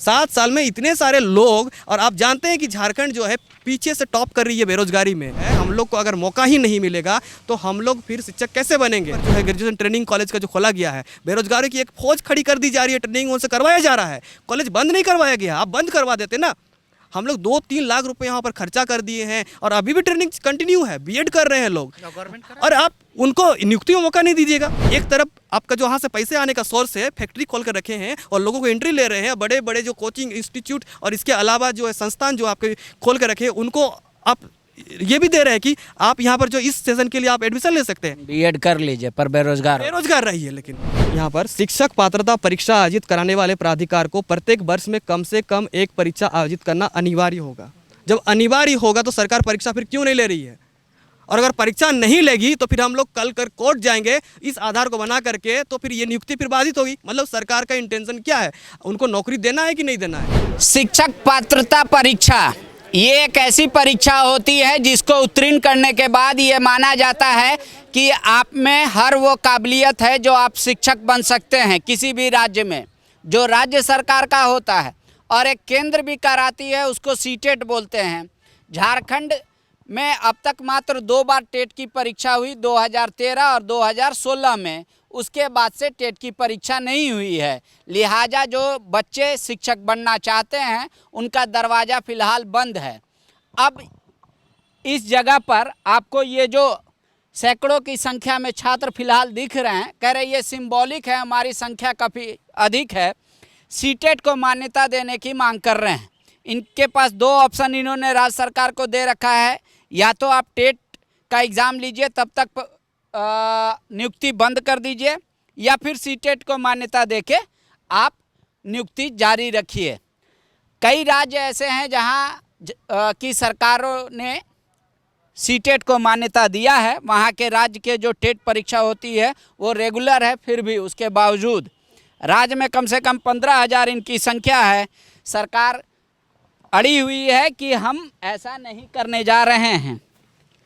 7 साल में इतने सारे लोग, और आप जानते हैं कि झारखंड जो है पीछे से टॉप कर रही है बेरोजगारी में है। हम लोग को अगर मौका ही नहीं मिलेगा तो हम लोग फिर शिक्षक कैसे बनेंगे। जो है ग्रेजुएशन ट्रेनिंग कॉलेज का जो खोला गया है, बेरोजगारी की एक फौज खड़ी कर दी जा रही है, ट्रेनिंग उनसे करवाया जा रहा है। कॉलेज बंद नहीं करवाया गया, आप बंद करवा देते ना। हम लोग 2-3 लाख रुपए यहाँ पर खर्चा कर दिए हैं और अभी भी ट्रेनिंग कंटिन्यू है, बीएड कर रहे हैं लोग, और आप उनको नियुक्ति में मौका नहीं दीजिएगा। एक तरफ आपका जो वहाँ से पैसे आने का सोर्स है, फैक्ट्री खोल कर रखे हैं और लोगों को एंट्री ले रहे हैं। बड़े बड़े जो कोचिंग इंस्टीट्यूट और इसके अलावा जो है संस्थान जो आपके खोल कर रखे हैं, उनको आप ये भी दे रहे हैं कि आप यहाँ पर जो इस सेशन के लिए आप एडमिशन ले सकते हैं, बीएड कर लीजिए, पर बेरोजगार रहिए। लेकिन यहाँ पर शिक्षक पात्रता परीक्षा आयोजित कराने वाले प्राधिकार को प्रत्येक वर्ष में कम से कम एक परीक्षा आयोजित करना अनिवार्य होगा। जब अनिवार्य होगा तो सरकार परीक्षा फिर क्यों नहीं ले रही है? और अगर परीक्षा नहीं लेगी तो फिर हम लोग कल कर कोर्ट जाएंगे इस आधार को बना करके, तो फिर ये नियुक्ति फिर बाधित होगी। मतलब सरकार का इंटेंशन क्या है, उनको नौकरी देना है कि नहीं देना है? शिक्षक पात्रता परीक्षा ये एक ऐसी परीक्षा होती है जिसको उत्तीर्ण करने के बाद ये माना जाता है कि आप में हर वो काबिलियत है जो आप शिक्षक बन सकते हैं किसी भी राज्य में, जो राज्य सरकार का होता है। और एक केंद्र भी कराती है, उसको सीटेट बोलते हैं। झारखंड में अब तक मात्र 2 बार टेट की परीक्षा हुई, 2013 और 2016 में। उसके बाद से टेट की परीक्षा नहीं हुई है। लिहाजा जो बच्चे शिक्षक बनना चाहते हैं उनका दरवाज़ा फ़िलहाल बंद है। अब इस जगह पर आपको ये जो सैकड़ों की संख्या में छात्र फ़िलहाल दिख रहे हैं, कह रहे ये सिंबॉलिक है, हमारी संख्या काफ़ी अधिक है। सीटेट को मान्यता देने की मांग कर रहे हैं। इनके पास 2 ऑप्शन इन्होंने राज्य सरकार को दे रखा है, या तो आप टेट का एग्ज़ाम लीजिए, तब तक नियुक्ति बंद कर दीजिए, या फिर सीटेट को मान्यता देके आप नियुक्ति जारी रखिए। कई राज्य ऐसे हैं जहां की सरकारों ने सीटेट को मान्यता दिया है। वहां के राज्य के जो टेट परीक्षा होती है वो रेगुलर है, फिर भी उसके बावजूद राज्य में कम से कम 15,000 इनकी संख्या है। सरकार अड़ी हुई है कि हम ऐसा नहीं करने जा रहे हैं।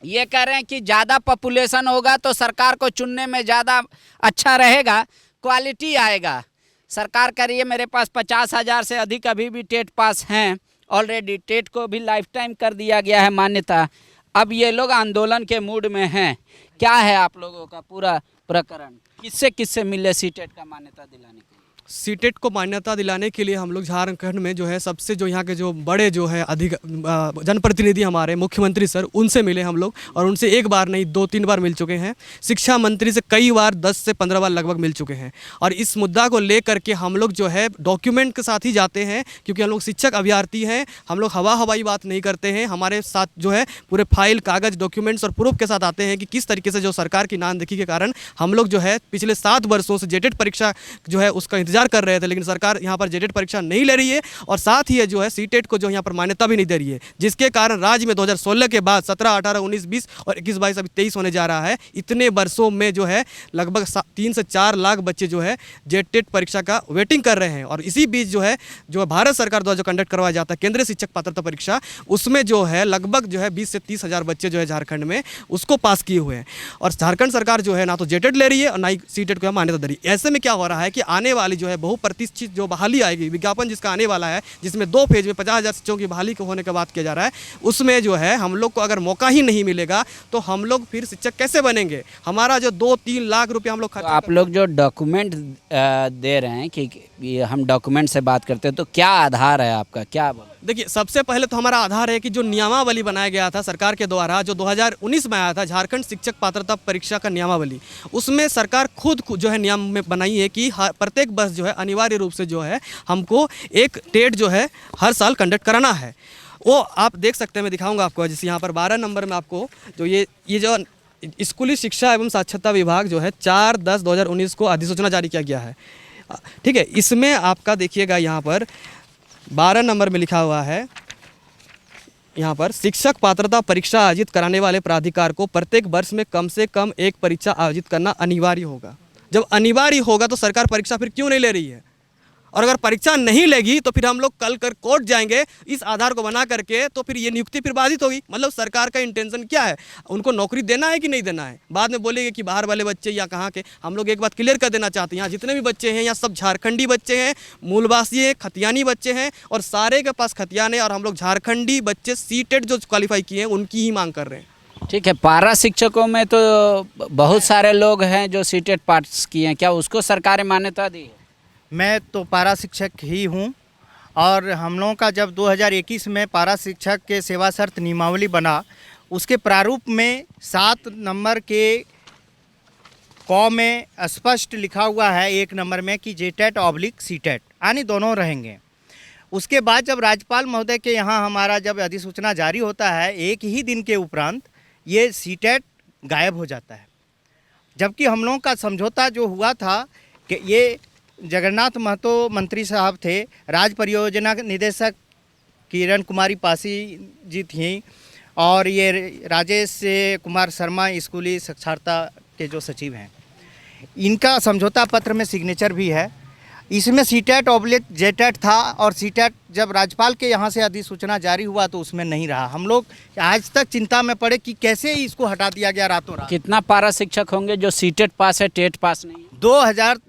ये कह रहे हैं कि ज़्यादा पॉपुलेशन होगा तो सरकार को चुनने में ज़्यादा अच्छा रहेगा, क्वालिटी आएगा। सरकार कह रही है मेरे पास 50,000 से अधिक अभी भी टेट पास हैं ऑलरेडी। टेट को भी लाइफ टाइम कर दिया गया है मान्यता। अब ये लोग आंदोलन के मूड में हैं। क्या है आप लोगों का पूरा प्रकरण, किससे किससे मिले सीटेट का मान्यता दिलाने के लिए? सीटेट को मान्यता दिलाने के लिए हम लोग झारखंड में जो है सबसे जो यहाँ के जो बड़े जो है अधिक जनप्रतिनिधि हमारे मुख्यमंत्री सर, उनसे मिले हम लोग, और उनसे एक बार नहीं 2-3 बार मिल चुके हैं। शिक्षा मंत्री से कई बार 10 से 15 बार लगभग मिल चुके हैं। और इस मुद्दा को लेकर के हम लोग जो है डॉक्यूमेंट के साथ ही जाते हैं, क्योंकि हम लोग शिक्षक अभ्यर्थी हैं। हम लोग हवाई बात नहीं करते हैं। हमारे साथ जो है पूरे फाइल, कागज़, डॉक्यूमेंट्स और प्रूफ के साथ आते हैं कि किस तरीके से जो सरकार की नानदेखी के कारण हम लोग जो है पिछले 7 वर्षों से जेटेट परीक्षा जो है उसका इंतजार कर रहे थे, लेकिन सरकार यहाँ पर जेटेट परीक्षा नहीं ले रही है। और साथ ही जो है सीटेट को जो यहाँ पर मान्यता भी नहीं दे रही है, जिसके कारण राज्य में 2016 के बाद 17, 18, 19, 20 और 21, 22 अभी 23 होने जा रहा है। इतने वर्षों में जो है लगभग 3 से 4 लाख बच्चे जो है जेटेट परीक्षा का वेटिंग कर रहे हैं। और इसी बीच जो भारत सरकार द्वारा जो कंडक्ट करवाया जाता है केंद्रीय शिक्षक पात्रता परीक्षा, उसमें जो है लगभग जो है 20 से 30 हज़ार बच्चे जो है झारखंड में उसको पास किए हुए हैं। और झारखंड सरकार जो है ना तो जेटेट ले रही है और ना ही सीटेट को मान्यता दे रही है। ऐसे में क्या हो रहा है कि आने वाली जो है बहुप्रतीक्षित जो बहाली आएगी, विज्ञापन जिसका आने वाला है, जिसमें 2 फेज में 50,000 शिक्षकों की बहाली होने का बात किया जा रहा है, उसमें जो है हम लोग को अगर मौका ही नहीं मिलेगा तो हम लोग फिर शिक्षक कैसे बनेंगे? हमारा जो 2-3 लाख रुपए हम लोग तो आप लोग जो डॉक्यूमेंट दे रहे हैं कि हम डॉक्यूमेंट से बात करते हैं, तो क्या आधार है आपका, क्या? देखिए, सबसे पहले तो हमारा आधार है कि जो नियमावली बनाया गया था सरकार के द्वारा, जो 2019 में आया था झारखंड शिक्षक पात्रता परीक्षा का नियमावली, उसमें सरकार खुद जो है नियम में बनाई है कि प्रत्येक वर्ष जो है अनिवार्य रूप से जो है हमको एक टेट जो है हर साल कंडक्ट कराना है। वो आप देख सकते हैं, मैं दिखाऊंगा आपको। जैसे यहाँ पर 12 नंबर में आपको जो ये जो स्कूली शिक्षा एवं साक्षरता विभाग जो है 4/10/2019 को अधिसूचना जारी किया गया है, ठीक है। इसमें आपका देखिएगा यहाँ पर 12 नंबर में लिखा हुआ है, यहाँ पर शिक्षक पात्रता परीक्षा आयोजित कराने वाले प्राधिकार को प्रत्येक वर्ष में कम से कम एक परीक्षा आयोजित करना अनिवार्य होगा। जब अनिवार्य होगा तो सरकार परीक्षा फिर क्यों नहीं ले रही है? और अगर परीक्षा नहीं लेगी तो फिर हम लोग कल कर कोर्ट जाएंगे इस आधार को बना करके, तो फिर ये नियुक्ति फिर बाधित होगी। मतलब सरकार का इंटेंशन क्या है, उनको नौकरी देना है कि नहीं देना है। बाद में बोलेंगे कि बाहर वाले बच्चे या कहाँ के। हम लोग एक बात क्लियर कर देना चाहते हैं, यहाँ जितने भी बच्चे हैं यहाँ सब झारखंडी बच्चे हैं, मूलवासी हैं, खतियानी बच्चे हैं, और सारे के पास खतियान है। और हम लोग झारखंडी बच्चे सीटेट जो क्वालिफाई किए हैं उनकी ही मांग कर रहे हैं। ठीक है, पारा शिक्षकों में तो बहुत सारे लोग हैं जो सीटेट पास किए हैं, क्या उसको सरकार ने मान्यता दी है? मैं तो पारा शिक्षक ही हूँ, और हम लोगों का जब 2021 में पारा शिक्षक के सेवा शर्त नियमावली बना, उसके प्रारूप में 7 नंबर के क में स्पष्ट लिखा हुआ है 1 नंबर में कि जेटेट ऑब्लिक सीटेट यानी दोनों रहेंगे। उसके बाद जब राज्यपाल महोदय के यहाँ हमारा जब अधिसूचना जारी होता है, एक ही दिन के उपरांत ये सीटेट गायब हो जाता है। जबकि हम लोगों का समझौता जो हुआ था कि ये जगन्नाथ महतो मंत्री साहब थे, राज्य परियोजना निदेशक किरण कुमारी पासी जी थी, और ये राजेश कुमार शर्मा स्कूली साक्षरता के जो सचिव हैं, इनका समझौता पत्र में सिग्नेचर भी है। इसमें सीटेट ऑब्लिक जेटेट था, और सीटेट जब राज्यपाल के यहाँ से अधिसूचना जारी हुआ तो उसमें नहीं रहा। हम लोग आज तक चिंता में पड़े कि कैसे इसको हटा दिया गया रातों रात। कितना पारा शिक्षक होंगे जो सीटेट पास है, टेट पास नहीं है? 2000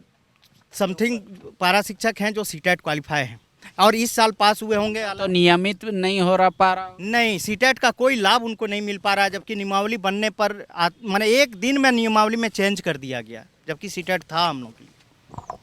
समथिंग पारा शिक्षक हैं जो सीटेट क्वालिफाई हैं, और इस साल पास हुए होंगे। तो नियमित नहीं हो रहा पारा? नहीं, सीटेट का कोई लाभ उनको नहीं मिल पा रहा, जबकि नियमावली बनने पर माने एक दिन में नियमावली में चेंज कर दिया गया, जबकि सीटेट था हम लोग की।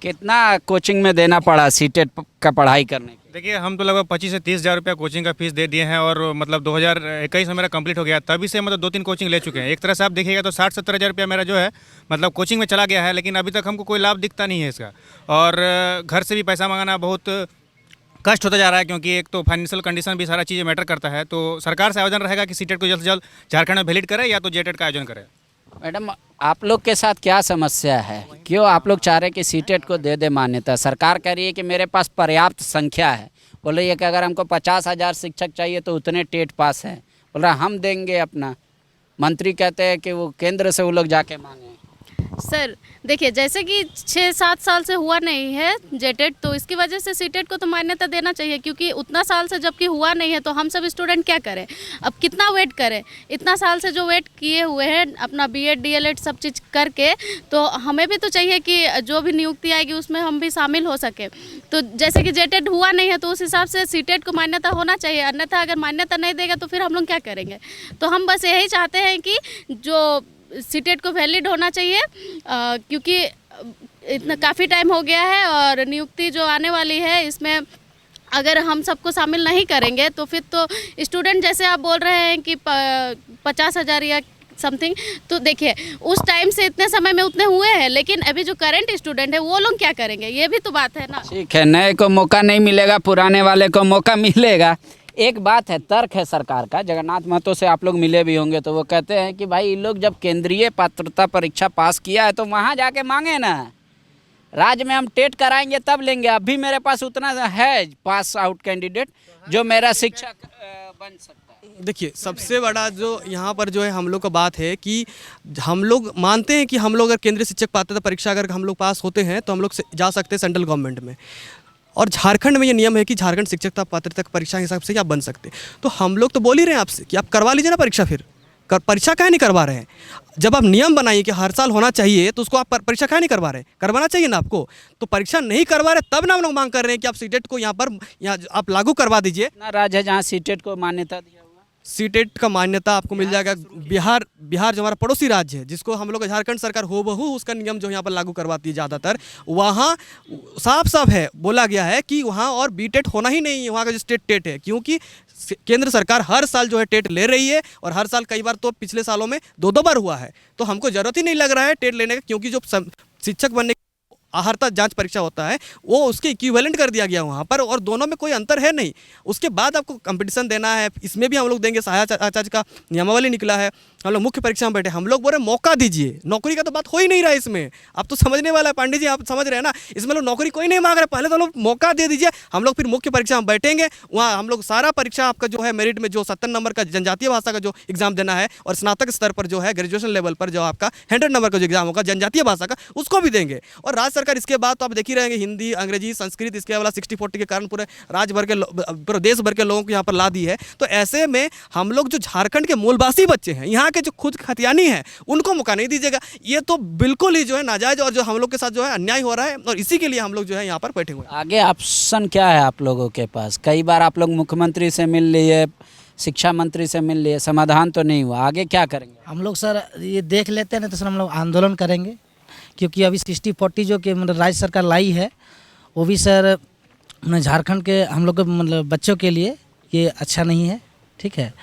कितना कोचिंग में देना पड़ा सीटेट का पढ़ाई करने के? देखिए, हम तो लगभग 25 से 30 हज़ार रुपया कोचिंग का फीस दे दिए हैं, और मतलब 2021 में मेरा कंप्लीट हो गया, तभी से मतलब 2-3 कोचिंग ले चुके हैं। एक तरह से आप देखिएगा तो 60-70 हज़ार रुपया मेरा जो है मतलब कोचिंग में चला गया है, लेकिन अभी तक हमको कोई लाभ दिखता नहीं है इसका। और घर से भी पैसा मंगाना बहुत कष्ट होता जा रहा है, क्योंकि एक तो फाइनेंशियल कंडीशन भी सारा चीज़ें मैटर करता है। तो सरकार से आवेदन रहेगा कि सीटेट को जल्द से जल्द झारखंड में वैलिड करे, या तो जेटेट का आयोजन करे। मैडम, आप लोग के साथ क्या समस्या है? क्यों आप लोग चाह रहे हैं कि सीटेट को दे दे मान्यता? सरकार कह रही है कि मेरे पास पर्याप्त संख्या है। बोल रही है कि अगर हमको 50,000 शिक्षक चाहिए तो उतने टेट पास हैं। बोल रहा हम देंगे अपना। मंत्री कहते हैं कि वो केंद्र से वो लोग जाके मांगे। सर देखिए, जैसे कि 6-7 साल से हुआ नहीं है जेटेट, तो इसकी वजह से सीटेट को तो मान्यता देना चाहिए, क्योंकि उतना साल से जबकि हुआ नहीं है तो हम सब स्टूडेंट क्या करें? अब कितना वेट करें? इतना साल से जो वेट किए हुए हैं अपना बीएड डीएलएड सब चीज़ करके, तो हमें भी तो चाहिए कि जो भी नियुक्ति आएगी उसमें हम भी शामिल हो सके। तो जैसे कि जेटेट हुआ नहीं है तो उस हिसाब से सीटेट को मान्यता होना चाहिए, अन्यथा अगर मान्यता नहीं देगा तो फिर हम लोग क्या करेंगे? तो हम बस यही चाहते हैं कि जो सीटेट को वैलिड होना चाहिए, क्योंकि इतना काफ़ी टाइम हो गया है, और नियुक्ति जो आने वाली है इसमें अगर हम सबको शामिल नहीं करेंगे तो फिर तो स्टूडेंट, जैसे आप बोल रहे हैं कि 50,000 या समथिंग, तो देखिए उस टाइम से इतने समय में उतने हुए हैं, लेकिन अभी जो करंट स्टूडेंट है वो लोग क्या करेंगे? ये भी तो बात है ना। ठीक है, नए को मौका नहीं मिलेगा, पुराने वाले को मौका मिलेगा। एक बात है, तर्क है सरकार का, जगन्नाथ महतो से आप लोग मिले भी होंगे, तो वो कहते हैं कि भाई लोग जब केंद्रीय पात्रता परीक्षा पास किया है तो वहाँ जाके मांगे ना, राज्य में हम टेट कराएंगे तब लेंगे। अभी मेरे पास उतना है पास आउट कैंडिडेट जो मेरा शिक्षक बन सकता है। देखिए, सबसे बड़ा जो यहाँ पर जो है हम लोग का बात है कि हम लोग मानते हैं कि हम लोग अगर केंद्रीय शिक्षक पात्रता परीक्षा अगर हम लोग पास होते हैं तो हम लोग जा सकते हैं सेंट्रल गवर्नमेंट में, और झारखंड में ये नियम है कि झारखंड शिक्षकता पात्रता परीक्षा के हिसाब से आप बन सकते। तो हम लोग तो बोल ही रहे हैं आपसे कि आप करवा लीजिए ना परीक्षा। फिर परीक्षा काहे नहीं करवा रहे हैं? जब आप नियम बनाइए कि हर साल होना चाहिए तो उसको आप परीक्षा काहे नहीं करवा रहे हैं? करवाना चाहिए ना आपको। तो परीक्षा नहीं करवा रहे तब ना हम लोग मांग कर रहे हैं कि आप सीटेट को यहाँ आप लागू करवा दीजिए। ना राज्य है जहाँ सीटेट को मान्यता दिया हुआ। सीटेट का मान्यता आपको मिल जाएगा बिहार जो हमारा पड़ोसी राज्य है, जिसको हम लोग झारखंड सरकार हो बहू उसका नियम जो यहाँ पर लागू करवाती है ज़्यादातर, वहाँ साफ है बोला गया है कि वहाँ और बीटेट होना ही नहीं है, वहाँ का जो स्टेट टेट है, क्योंकि केंद्र सरकार हर साल जो है टेट ले रही है, और हर साल कई बार तो पिछले सालों में 2-2 बार हुआ है। तो हमको ज़रूरत ही नहीं लग रहा है टेट लेने का, क्योंकि जो शिक्षक बनने आहर्ता जांच परीक्षा होता है वो उसके इक्विवेलेंट कर दिया गया वहाँ पर, और दोनों में कोई अंतर है नहीं। उसके बाद आपको कंपटीशन देना है, इसमें भी हम लोग देंगे। सहायक आचार्य का नियमावली निकला है, हम लोग मुख्य परीक्षा में बैठे, हम लोग बोल रहे मौका दीजिए। नौकरी का तो बात हो ही नहीं रहा है इसमें। आप तो समझने वाला है पांडे जी, आप समझ रहे हैं ना, इसमें लोग नौकरी कोई नहीं मांग रहे। पहले तो लोग मौका दे दीजिए, हम लोग फिर मुख्य परीक्षा में बैठेंगे, वहाँ हम लोग सारा परीक्षा आपका जो है मेरिट में जो 70 नंबर का जनजातीय भाषा का जो एग्जाम देना है, और स्नातक स्तर पर जो है ग्रेजुएशन लेवल पर जो आपका 100 नंबर का जो एग्जाम होगा जनजातीय भाषा का, उसको भी देंगे। और राज्य सरकार इसके बाद तो आप देख ही रहेंगे हिंदी, अंग्रेजी, संस्कृत, इसके अलावा 60-40 के कारण पूरे राज्य भर के पूरे देश भर के लोगों को यहाँ पर ला दी है। तो ऐसे में हम लोग जो झारखंड के मूलवासी बच्चे हैं, यहाँ के जो खुद खतियानी हैं, उनको मौका नहीं दीजिएगा। ये तो बिल्कुल ही जो है नाजायज़ और जो हम लोग के साथ जो है अन्याय हो रहा है, और इसी के लिए हम लोग जो है यहाँ पर बैठे हुए हैं। आगे ऑप्शन क्या है आप लोगों के पास? कई बार आप लोग मुख्यमंत्री से मिल लिए, शिक्षा मंत्री से मिल लिए, समाधान तो नहीं हुआ, आगे क्या करेंगे? हम लोग सर ये देख लेते हैं ना, तो सर हम लोग आंदोलन करेंगे, क्योंकि अभी 60-40 जो कि मतलब राज्य सरकार लाई है, वो भी सर झारखंड के हम लोग के मतलब बच्चों के लिए ये अच्छा नहीं है। ठीक है,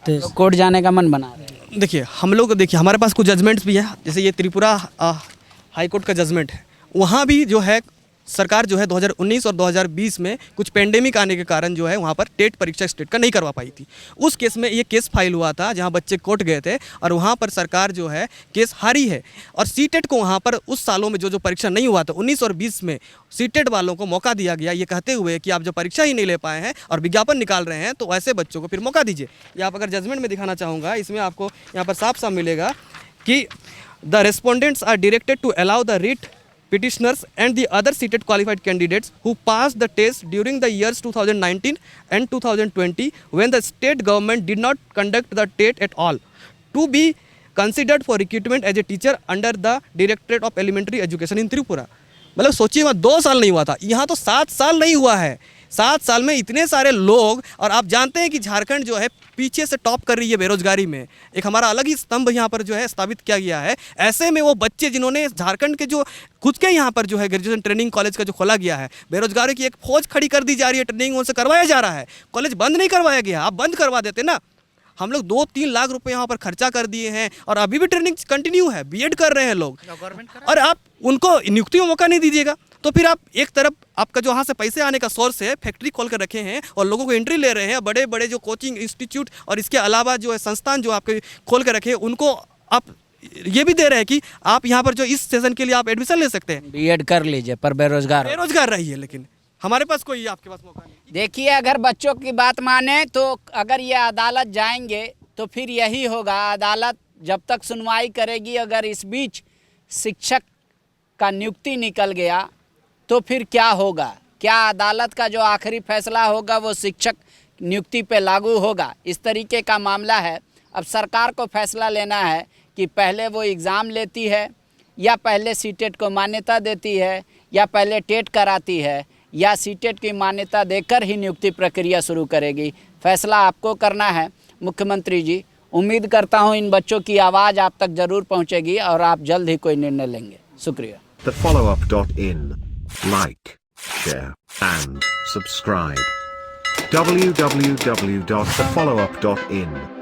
तो कोर्ट जाने का मन बना रहे हैं? देखिए हम लोग, देखिए हमारे पास कुछ जजमेंट्स भी है, जैसे ये त्रिपुरा हाई कोर्ट का जजमेंट है। वहाँ भी जो है सरकार जो है 2019 और 2020 में कुछ पेंडेमिक आने के कारण जो है वहाँ पर टेट परीक्षा स्टेट का नहीं करवा पाई थी। उस केस में ये केस फाइल हुआ था जहाँ बच्चे कोर्ट गए थे, और वहाँ पर सरकार जो है केस हारी है। और सीटेट को वहाँ पर उस सालों में जो परीक्षा नहीं हुआ था 19 और 20 में, सीटेट वालों को मौका दिया गया, ये कहते हुए कि आप जो परीक्षा ही नहीं ले पाए हैं और विज्ञापन निकाल रहे हैं, तो ऐसे बच्चों को फिर मौका दीजिए। ये आप अगर जजमेंट में दिखाना चाहूँगा, इसमें आपको यहाँ पर साफ साफ मिलेगा कि the respondents are directed to allow the writ petitioners and the other seated qualified candidates who passed the test during the years 2019 and 2020 when the state government did not conduct the TET at all to be considered for recruitment as a teacher under the Directorate of Elementary Education in Tripura। मतलब सोचिए, वहाँ 2 साल नहीं हुआ था, यहाँ तो 7 साल नहीं हुआ है। 7 साल में इतने सारे लोग, और आप जानते हैं कि झारखंड जो है पीछे से टॉप कर रही है बेरोजगारी में। एक हमारा अलग ही स्तंभ यहाँ पर जो है स्थापित किया गया है। ऐसे में वो बच्चे जिन्होंने झारखंड के जो खुद के यहाँ पर जो है ग्रेजुएशन ट्रेनिंग कॉलेज का जो खोला गया है, बेरोजगारी की एक फौज खड़ी कर दी जा रही है, ट्रेनिंग उनसे करवाया जा रहा है। कॉलेज बंद नहीं करवाया गया, आप बंद करवा देते ना। हम लोग 2-3 लाख रुपए यहाँ पर खर्चा कर दिए हैं, और अभी भी ट्रेनिंग कंटिन्यू है, बीएड कर रहे हैं लोग, और आप उनको नियुक्ति में मौका नहीं दीजिएगा। तो फिर आप एक तरफ आपका जो यहाँ से पैसे आने का सोर्स है, फैक्ट्री खोल कर रखे हैं और लोगों को एंट्री ले रहे हैं, बड़े बड़े जो कोचिंग इंस्टीट्यूट और इसके अलावा जो है संस्थान जो आपके खोल कर रखे हैं, उनको आप ये भी दे रहे हैं कि आप यहाँ पर जो इस सेशन के लिए आप एडमिशन ले सकते हैं। बीएड कर लीजिए पर बेरोजगार रहिए, लेकिन हमारे पास कोई आपके पास मौका नहीं। देखिए, अगर बच्चों की बात माने तो अगर ये अदालत जाएंगे तो फिर यही होगा। अदालत जब तक सुनवाई करेगी, अगर इस बीच शिक्षक का नियुक्ति निकल गया तो फिर क्या होगा? क्या अदालत का जो आखिरी फैसला होगा वो शिक्षक नियुक्ति पे लागू होगा? इस तरीके का मामला है। अब सरकार को फैसला लेना है कि पहले वो एग्ज़ाम लेती है, या पहले सीटेट को मान्यता देती है, या पहले टेट कराती है, या सीटेट की मान्यता देकर ही नियुक्ति प्रक्रिया शुरू करेगी। फैसला आपको करना है मुख्यमंत्री जी। उम्मीद करता हूँ इन बच्चों की आवाज़ आप तक ज़रूर पहुँचेगी और आप जल्द ही कोई निर्णय लेंगे। शुक्रिया। TheFollowUp.in. Like, share, and subscribe. www.thefollowup.in